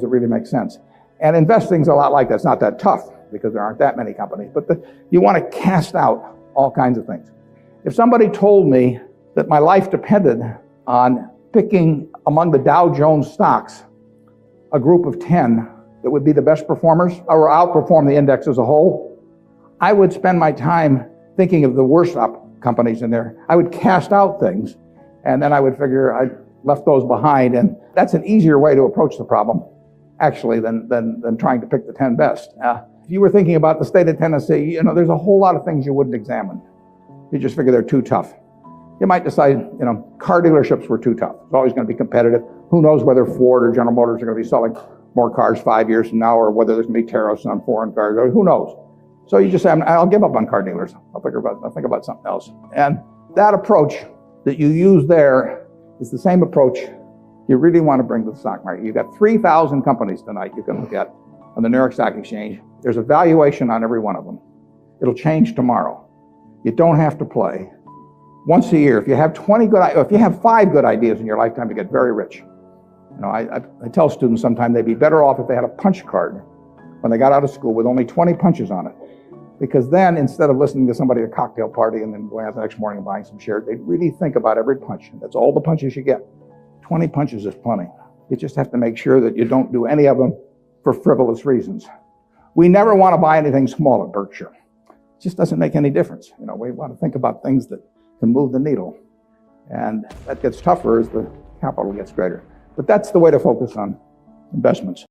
that really make sense. And investing's a lot like that. It's not that tough because there aren't that many companies, but you want to cast out all kinds of things. If somebody told me that my life depended on picking among the Dow Jones stocks a group of 10 that would be the best performers or outperform the index as a whole, I would spend my time thinking of the worst companies in there. I would cast out things, and then I would figure I left those behind, and that's an easier way to approach the problem, actually, than trying to pick the 10 best. If you were thinking about the state of Tennessee, there's a whole lot of things you wouldn't examine. You just figure they're too tough. You might decide, car dealerships were too tough. It's always going to be competitive. Who knows whether Ford or General Motors are going to be selling more cars 5 years from now, or whether there's going to be tariffs on foreign cars, or who knows. So you just say, I'll give up on car dealers. I'll think about something else. And that approach that you use there is the same approach you really want to bring to the stock market. You've got 3,000 companies tonight you can look at on the New York Stock Exchange. There's a valuation on every one of them. It'll change tomorrow. You don't have to play. Once a year, if you have 5 good ideas in your lifetime, you get very rich. I tell students sometimes they'd be better off if they had a punch card when they got out of school with only 20 punches on it. Because then, instead of listening to somebody at a cocktail party and then going out the next morning and buying some shares, they'd really think about every punch. That's all the punches you get. 20 punches is plenty. You just have to make sure that you don't do any of them for frivolous reasons. We never want to buy anything small at Berkshire. It just doesn't make any difference. We want to think about things that can move the needle. And that gets tougher as the capital gets greater. But that's the way to focus on investments.